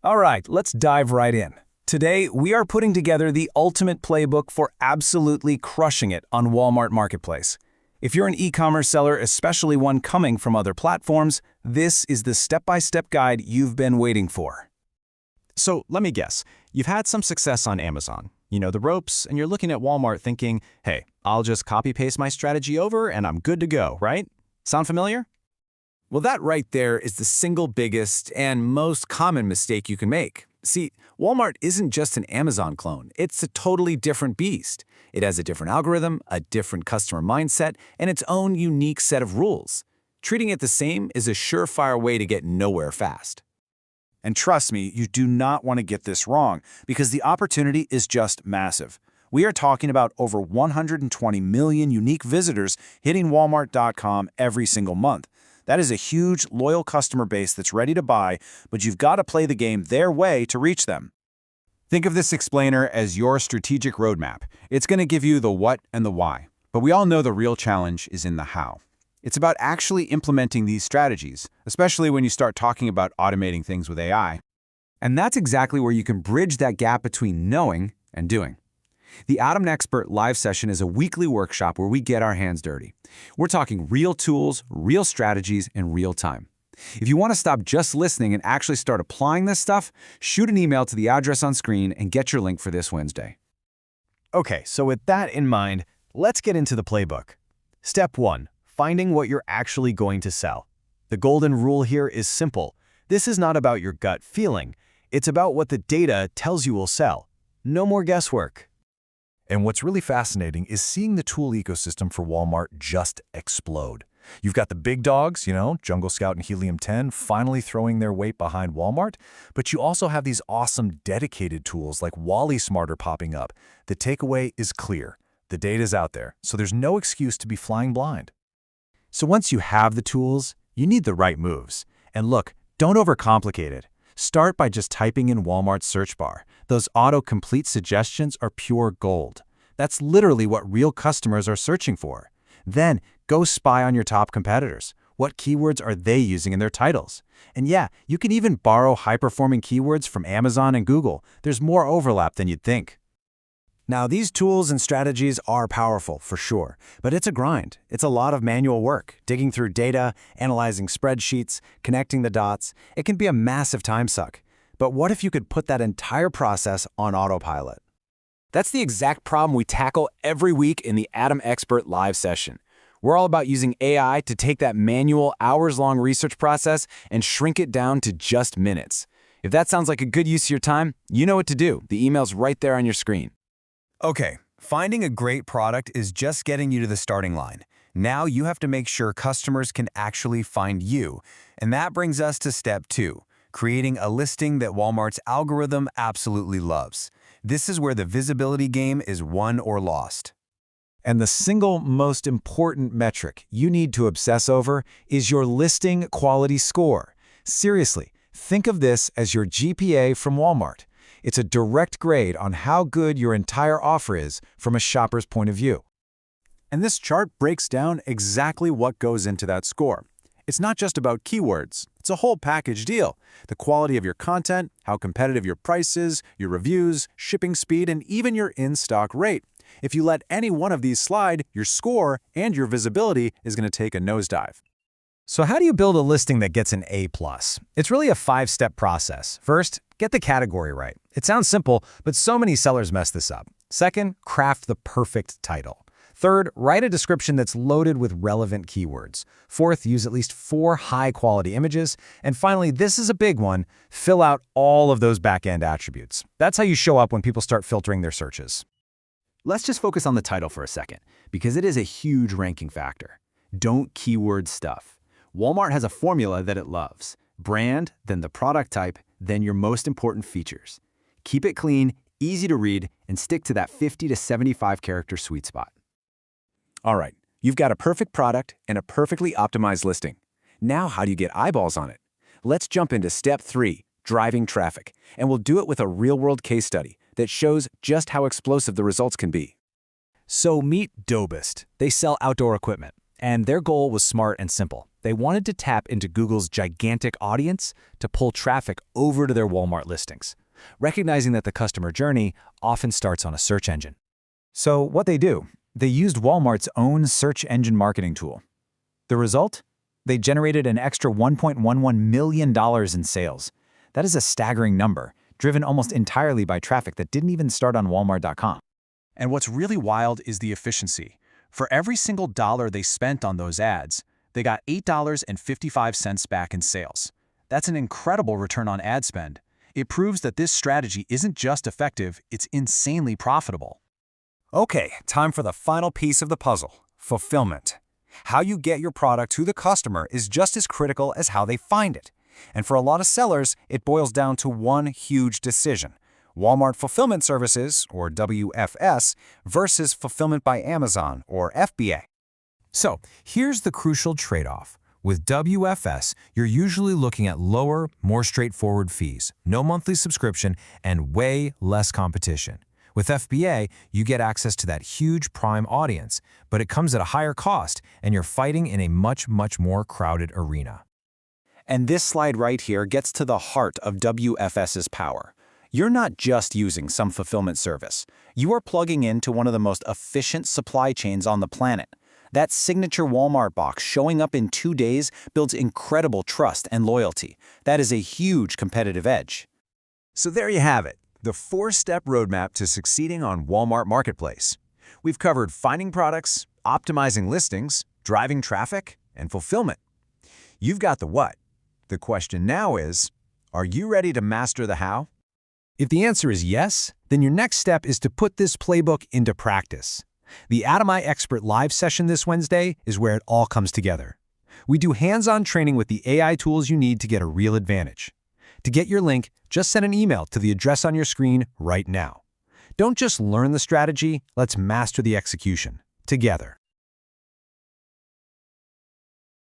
All right, let's dive right in. Today, we are putting together the ultimate playbook for absolutely crushing it on Walmart Marketplace. If you're an e-commerce seller, especially one coming from other platforms, this is the step-by-step guide you've been waiting for. So let me guess, you've had some success on Amazon. You know the ropes, and you're looking at Walmart thinking, hey, I'll just copy-paste my strategy over and I'm good to go, right? Sound familiar? Well, that right there is the single biggest and most common mistake you can make. See, Walmart isn't just an Amazon clone. It's a totally different beast. It has a different algorithm, a different customer mindset, and its own unique set of rules. Treating it the same is a surefire way to get nowhere fast. And trust me, you do not want to get this wrong, because the opportunity is just massive. We are talking about over 120 million unique visitors hitting Walmart.com every single month. That is a huge, loyal customer base that's ready to buy, but you've got to play the game their way to reach them. Think of this explainer as your strategic roadmap. It's going to give you the what and the why, but we all know the real challenge is in the how. It's about actually implementing these strategies, especially when you start talking about automating things with AI. And that's exactly where you can bridge that gap between knowing and doing. The AdamAiXpert live session is a weekly workshop where we get our hands dirty. We're talking real tools, real strategies, in real time. If you want to stop just listening and actually start applying this stuff, shoot an email to the address on screen and get your link for this Wednesday. Okay, so with that in mind, let's get into the playbook. Step 1. Finding what you're actually going to sell. The golden rule here is simple. This is not about your gut feeling. It's about what the data tells you will sell. No more guesswork. And what's really fascinating is seeing the tool ecosystem for Walmart just explode. You've got the big dogs, Jungle Scout and Helium 10, finally throwing their weight behind Walmart, but you also have these awesome dedicated tools like Wally Smarter popping up. The takeaway is clear. The data's out there, so there's no excuse to be flying blind. So once you have the tools, you need the right moves. And look, don't overcomplicate it. Start by just typing in Walmart's search bar. Those auto-complete suggestions are pure gold. That's literally what real customers are searching for. Then, go spy on your top competitors. What keywords are they using in their titles? And yeah, you can even borrow high-performing keywords from Amazon and Google. There's more overlap than you'd think. Now, these tools and strategies are powerful, for sure, but it's a grind. It's a lot of manual work, digging through data, analyzing spreadsheets, connecting the dots. It can be a massive time suck. But what if you could put that entire process on autopilot? That's the exact problem we tackle every week in the AdamAiXpert live session. We're all about using AI to take that manual, hours-long research process and shrink it down to just minutes. If that sounds like a good use of your time, you know what to do. The email's right there on your screen. Okay, finding a great product is just getting you to the starting line. Now you have to make sure customers can actually find you. And that brings us to step 2, creating a listing that Walmart's algorithm absolutely loves. This is where the visibility game is won or lost. And the single most important metric you need to obsess over is your listing quality score. Seriously, think of this as your GPA from Walmart. It's a direct grade on how good your entire offer is from a shopper's point of view. And this chart breaks down exactly what goes into that score. It's not just about keywords. It's a whole package deal. The quality of your content, how competitive your price is, your reviews, shipping speed, and even your in-stock rate. If you let any one of these slide, your score and your visibility is going to take a nosedive. So how do you build a listing that gets an A+? It's really a 5-step process. First, get the category right. It sounds simple, but so many sellers mess this up. Second, craft the perfect title. Third, write a description that's loaded with relevant keywords. Fourth, use at least 4 high-quality images. And finally, this is a big one, fill out all of those back-end attributes. That's how you show up when people start filtering their searches. Let's just focus on the title for a second, because it is a huge ranking factor. Don't keyword stuff. Walmart has a formula that it loves. Brand, then the product type, then your most important features. Keep it clean, easy to read, and stick to that 50 to 75 character sweet spot. All right, you've got a perfect product and a perfectly optimized listing. Now how do you get eyeballs on it? Let's jump into step 3, driving traffic, and we'll do it with a real-world case study that shows just how explosive the results can be. So meet Dobist. They sell outdoor equipment, and their goal was smart and simple. They wanted to tap into Google's gigantic audience to pull traffic over to their Walmart listings, recognizing that the customer journey often starts on a search engine. So what they do, they used Walmart's own search engine marketing tool. The result? They generated an extra $1.11 million in sales. That is a staggering number, driven almost entirely by traffic that didn't even start on Walmart.com. And what's really wild is the efficiency. For every single dollar they spent on those ads, they got $8.55 back in sales. That's an incredible return on ad spend. It proves that this strategy isn't just effective, it's insanely profitable. Okay, time for the final piece of the puzzle, fulfillment. How you get your product to the customer is just as critical as how they find it. And for a lot of sellers, it boils down to one huge decision: Walmart Fulfillment Services, or WFS, versus Fulfillment by Amazon, or FBA. So, here's the crucial trade-off. With WFS, you're usually looking at lower, more straightforward fees, no monthly subscription, and way less competition. With FBA, you get access to that huge prime audience, but it comes at a higher cost, and you're fighting in a much more crowded arena. And this slide right here gets to the heart of WFS's power. You're not just using some fulfillment service. You are plugging into one of the most efficient supply chains on the planet. That signature Walmart box showing up in 2 days builds incredible trust and loyalty. That is a huge competitive edge. So there you have it, the 4-step roadmap to succeeding on Walmart Marketplace. We've covered finding products, optimizing listings, driving traffic, and fulfillment. You've got the what. The question now is, are you ready to master the how? If the answer is yes, then your next step is to put this playbook into practice. The AdamAiXpert live session this Wednesday is where it all comes together. We do hands-on training with the AI tools you need to get a real advantage. To get your link, just send an email to the address on your screen right now. Don't just learn the strategy, let's master the execution together.